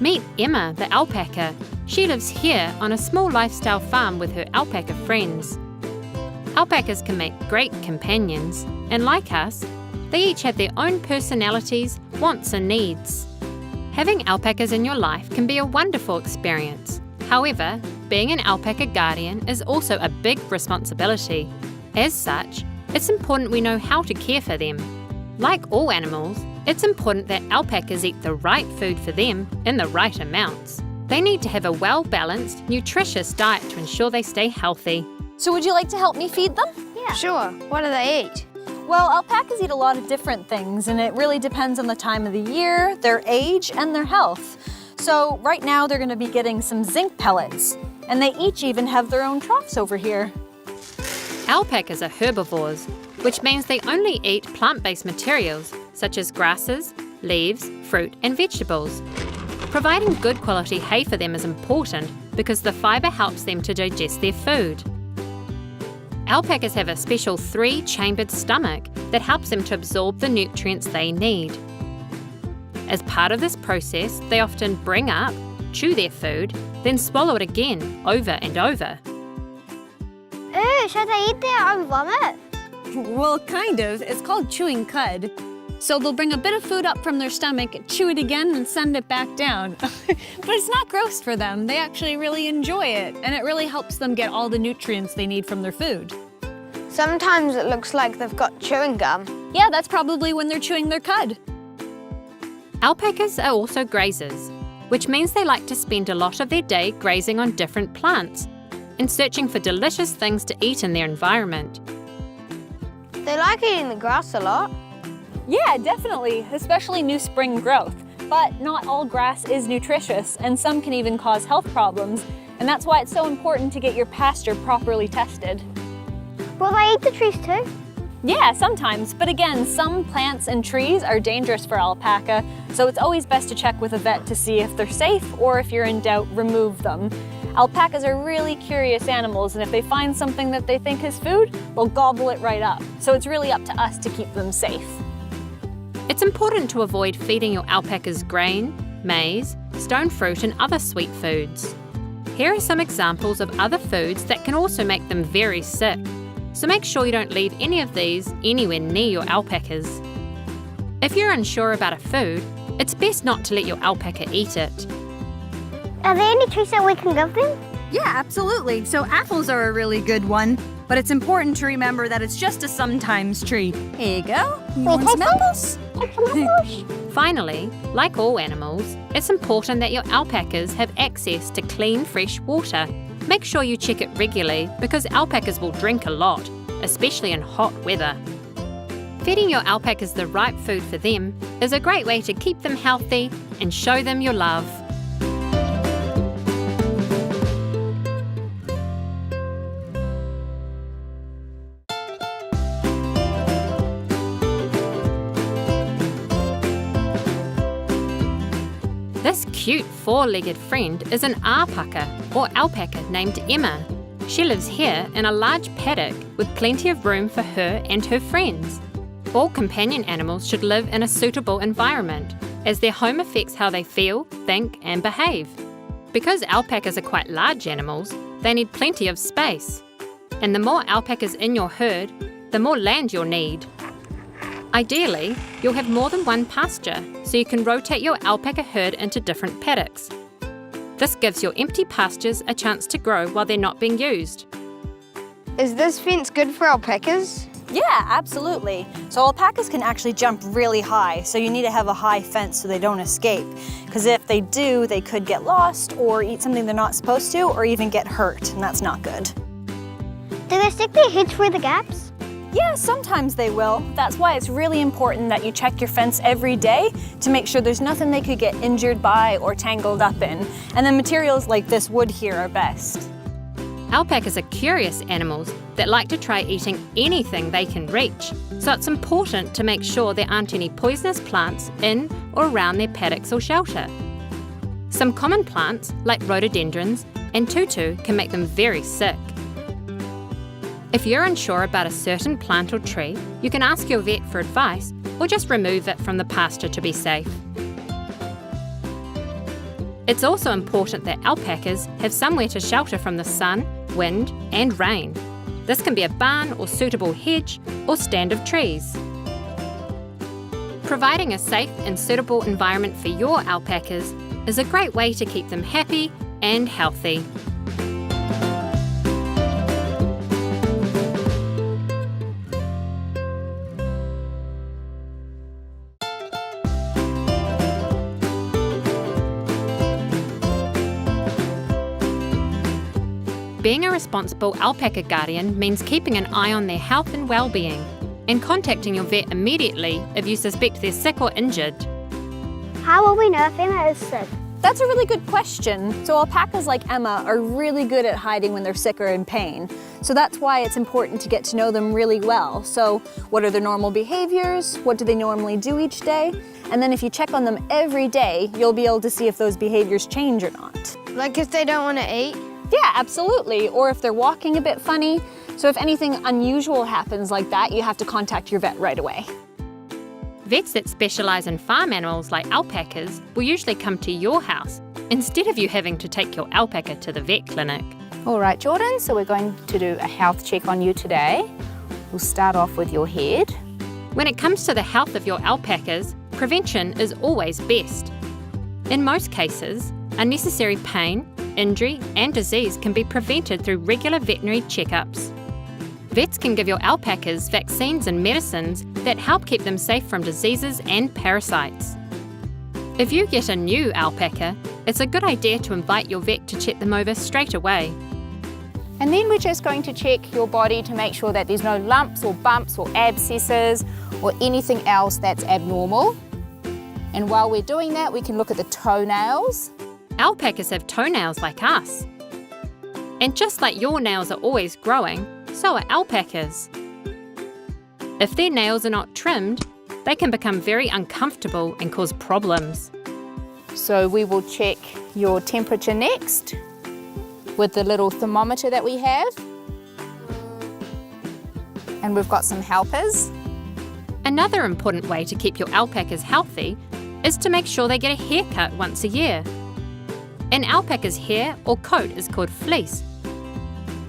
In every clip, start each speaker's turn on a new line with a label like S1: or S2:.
S1: Meet Emma, the alpaca. She lives here on a small lifestyle farm with her alpaca friends. Alpacas can make great companions, and like us, they each have their own personalities, wants and needs. Having alpacas in your life can be a wonderful experience. However, being an alpaca guardian is also a big responsibility. As such, it's important we know how to care for them. Like all animals, it's important that alpacas eat the right food for them in the right amounts. They need to have a well-balanced, nutritious diet to ensure they stay healthy.
S2: So would you like to help me feed them?
S3: Yeah. Sure. What do they eat?
S2: Well, alpacas eat a lot of different things, and it really depends on the time of the year, their age, and their health. So right now they're going to be getting some zinc pellets, and they each even have their own troughs over here.
S1: Alpacas are herbivores, which means they only eat plant-based materials such as grasses, leaves, fruit and vegetables. Providing good quality hay for them is important because the fibre helps them to digest their food. Alpacas have a special 3-chambered stomach that helps them to absorb the nutrients they need. As part of this process, they often bring up, chew their food, then swallow it again, over and over.
S3: Ew, should they eat their own vomit?
S4: Well, kind of. It's called chewing cud. So they'll bring a bit of food up from their stomach, chew it again, and send it back down. But it's not gross for them. They actually really enjoy it, and it really helps them get all the nutrients they need from their food.
S3: Sometimes it looks like they've got chewing gum.
S4: Yeah, that's probably when they're chewing their cud.
S1: Alpacas are also grazers, which means they like to spend a lot of their day grazing on different plants and searching for delicious things to eat in their environment.
S3: They like eating the grass a lot.
S2: Yeah, definitely, especially new spring growth. But not all grass is nutritious, and some can even cause health problems, and that's why it's so important to get your pasture properly tested.
S3: Will they eat the trees too?
S2: Yeah, sometimes, but again, some plants and trees are dangerous for alpaca, so it's always best to check with a vet to see if they're safe, or if you're in doubt, remove them. Alpacas are really curious animals, and if they find something that they think is food, they'll gobble it right up. So it's really up to us to keep them safe.
S1: It's important to avoid feeding your alpacas grain, maize, stone fruit and other sweet foods. Here are some examples of other foods that can also make them very sick. So make sure you don't leave any of these anywhere near your alpacas. If you're unsure about a food, it's best not to let your alpaca eat it.
S3: Are there any treats that we can give them?
S5: Yeah, absolutely. So apples are a really good one, but it's important to remember that it's just a sometimes tree. Here you go. You want some apples?
S1: Finally, like all animals, it's important that your alpacas have access to clean, fresh water. Make sure you check it regularly because alpacas will drink a lot, especially in hot weather. Feeding your alpacas the right food for them is a great way to keep them healthy and show them your love. This cute 4-legged friend is an alpaca or alpaca named Emma. She lives here in a large paddock with plenty of room for her and her friends. All companion animals should live in a suitable environment, as their home affects how they feel, think and behave. Because alpacas are quite large animals, they need plenty of space. And the more alpacas in your herd, the more land you'll need. Ideally, you'll have more than one pasture, so you can rotate your alpaca herd into different paddocks. This gives your empty pastures a chance to grow while they're not being used.
S3: Is this fence good for alpacas?
S2: Yeah, absolutely. So alpacas can actually jump really high, so you need to have a high fence so they don't escape. Because if they do, they could get lost or eat something they're not supposed to, or even get hurt, and that's not good.
S3: Do they stick their heads through the gaps?
S2: Yeah, sometimes they will. That's why it's really important that you check your fence every day to make sure there's nothing they could get injured by or tangled up in. And then materials like this wood here are best.
S1: Alpacas are curious animals that like to try eating anything they can reach, so it's important to make sure there aren't any poisonous plants in or around their paddocks or shelter. Some common plants, like rhododendrons and tutu, can make them very sick. If you're unsure about a certain plant or tree, you can ask your vet for advice or just remove it from the pasture to be safe. It's also important that alpacas have somewhere to shelter from the sun, wind, and rain. This can be a barn or suitable hedge or stand of trees. Providing a safe and suitable environment for your alpacas is a great way to keep them happy and healthy. Being a responsible alpaca guardian means keeping an eye on their health and well-being and contacting your vet immediately if you suspect they're sick or injured.
S3: How will we know if Emma is sick?
S2: That's a really good question. So alpacas like Emma are really good at hiding when they're sick or in pain. So that's why it's important to get to know them really well. So what are their normal behaviors? What do they normally do each day? And then if you check on them every day, you'll be able to see if those behaviors change or not.
S3: Like if they don't want to eat?
S2: Yeah, absolutely. Or if they're walking a bit funny. So if anything unusual happens like that, you have to contact your vet right away.
S1: Vets that specialise in farm animals like alpacas will usually come to your house instead of you having to take your alpaca to the vet clinic.
S6: All right, Jordan, so we're going to do a health check on you today. We'll start off with your head.
S1: When it comes to the health of your alpacas, prevention is always best. In most cases, unnecessary pain, injury and disease can be prevented through regular veterinary checkups. Vets can give your alpacas vaccines and medicines that help keep them safe from diseases and parasites. If you get a new alpaca, it's a good idea to invite your vet to check them over straight away.
S6: And then we're just going to check your body to make sure that there's no lumps or bumps or abscesses or anything else that's abnormal. And while we're doing that, we can look at the toenails.
S1: Alpacas have toenails like us. And just like your nails are always growing, so are alpacas. If their nails are not trimmed, they can become very uncomfortable and cause problems.
S6: So we will check your temperature next with the little thermometer that we have. And we've got some helpers.
S1: Another important way to keep your alpacas healthy is to make sure they get a haircut once a year. An alpaca's hair or coat is called fleece.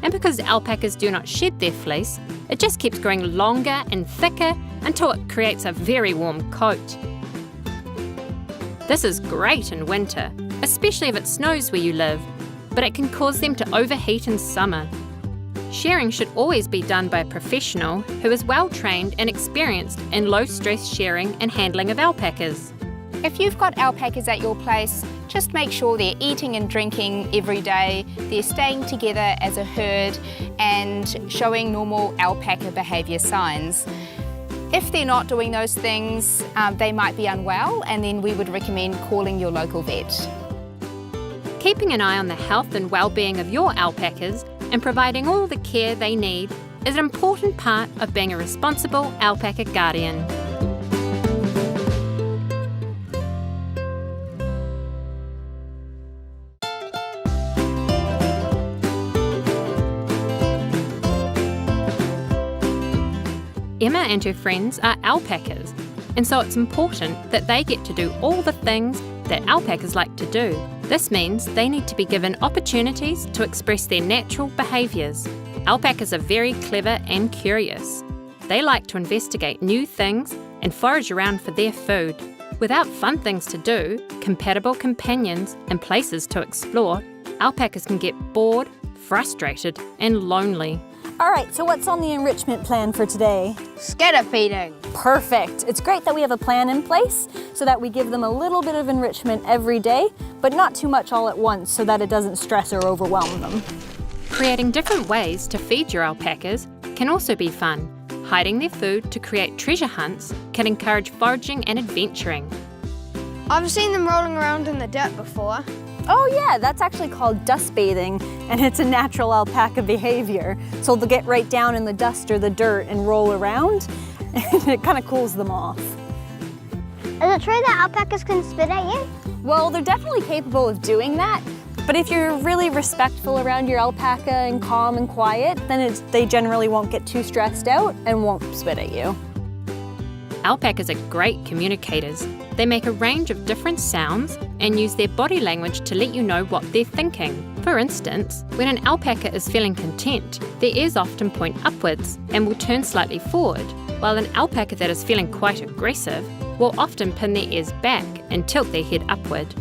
S1: And because alpacas do not shed their fleece, it just keeps growing longer and thicker until it creates a very warm coat. This is great in winter, especially if it snows where you live, but it can cause them to overheat in summer. Shearing should always be done by a professional who is well trained and experienced in low-stress shearing and handling of alpacas.
S6: If you've got alpacas at your place, just make sure they're eating and drinking every day, they're staying together as a herd and showing normal alpaca behaviour signs. If they're not doing those things, they might be unwell, and then we would recommend calling your local vet.
S1: Keeping an eye on the health and well-being of your alpacas and providing all the care they need is an important part of being a responsible alpaca guardian. Emma and her friends are alpacas, and so it's important that they get to do all the things that alpacas like to do. This means they need to be given opportunities to express their natural behaviours. Alpacas are very clever and curious. They like to investigate new things and forage around for their food. Without fun things to do, compatible companions and places to explore, alpacas can get bored, frustrated and lonely.
S2: All right, so what's on the enrichment plan for today?
S3: Scatter feeding.
S2: Perfect. It's great that we have a plan in place so that we give them a little bit of enrichment every day, but not too much all at once so that it doesn't stress or overwhelm them.
S1: Creating different ways to feed your alpacas can also be fun. Hiding their food to create treasure hunts can encourage foraging and adventuring.
S3: I've seen them rolling around in the dirt before.
S2: Oh yeah, that's actually called dust bathing, and it's a natural alpaca behavior. So they'll get right down in the dust or the dirt and roll around, and it kind of cools them off.
S3: Is it true that alpacas can spit at you?
S2: Well, they're definitely capable of doing that, but if you're really respectful around your alpaca and calm and quiet, then they generally won't get too stressed out and won't spit at you.
S1: Alpacas are great communicators. They make a range of different sounds and use their body language to let you know what they're thinking. For instance, when an alpaca is feeling content, their ears often point upwards and will turn slightly forward, while an alpaca that is feeling quite aggressive will often pin their ears back and tilt their head upward.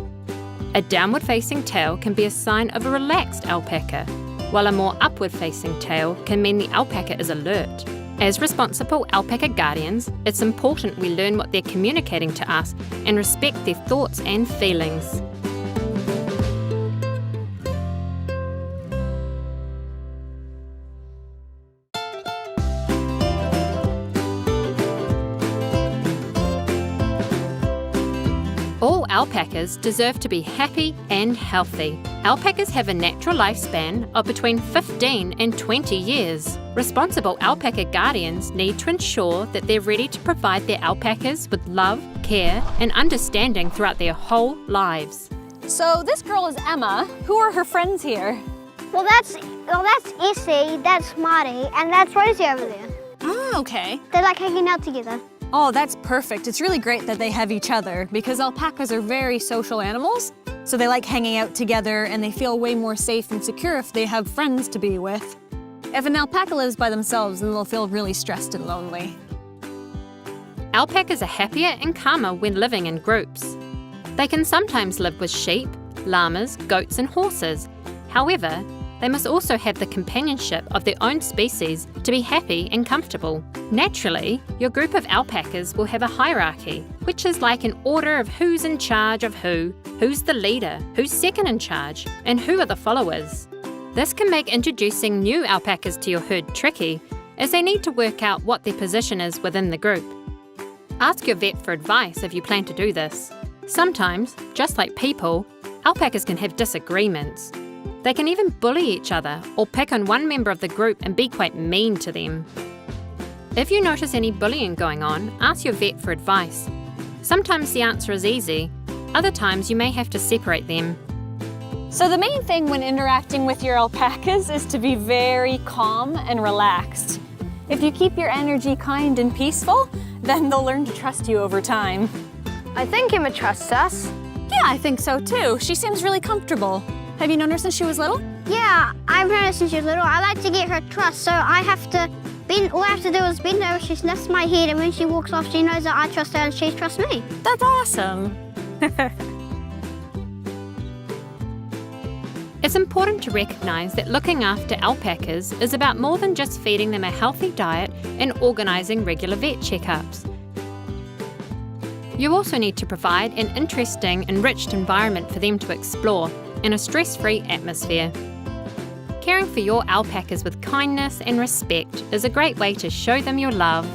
S1: A downward-facing tail can be a sign of a relaxed alpaca, while a more upward-facing tail can mean the alpaca is alert. As responsible alpaca guardians, it's important we learn what they're communicating to us and respect their thoughts and feelings. All alpacas deserve to be happy and healthy. Alpacas have a natural lifespan of between 15 and 20 years. Responsible alpaca guardians need to ensure that they're ready to provide their alpacas with love, care, and understanding throughout their whole lives.
S2: So this girl is Emma. Who are her friends here?
S3: Well, that's Essie, that's Marty, and that's Rosie over there.
S4: Oh, okay.
S3: They're like hanging out together.
S4: Oh, that's perfect. It's really great that they have each other because alpacas are very social animals. So they like hanging out together and they feel way more safe and secure if they have friends to be with. If an alpaca lives by themselves, then they'll feel really stressed and lonely.
S1: Alpacas are happier and calmer when living in groups. They can sometimes live with sheep, llamas, goats, and horses. However, they must also have the companionship of their own species to be happy and comfortable. Naturally, your group of alpacas will have a hierarchy, which is like an order of who's in charge of who's the leader, who's second in charge, and who are the followers. This can make introducing new alpacas to your herd tricky, as they need to work out what their position is within the group. Ask your vet for advice if you plan to do this. Sometimes, just like people, alpacas can have disagreements. They can even bully each other or pick on one member of the group and be quite mean to them. If you notice any bullying going on, ask your vet for advice. Sometimes the answer is easy, other times you may have to separate them.
S2: So the main thing when interacting with your alpacas is to be very calm and relaxed. If you keep your energy kind and peaceful, then they'll learn to trust you over time.
S3: I think Emma trusts us.
S4: Yeah, I think so too. She seems really comfortable. Have you known her since she was little?
S3: Yeah, I've known her since she was little. I like to get her trust, so all I have to do is bend over, she lifts my head, and when she walks off, she knows that I trust her and she trusts me.
S4: That's awesome.
S1: It's important to recognise that looking after alpacas is about more than just feeding them a healthy diet and organising regular vet checkups. You also need to provide an interesting, enriched environment for them to explore in a stress-free atmosphere. Caring for your alpacas with kindness and respect is a great way to show them your love.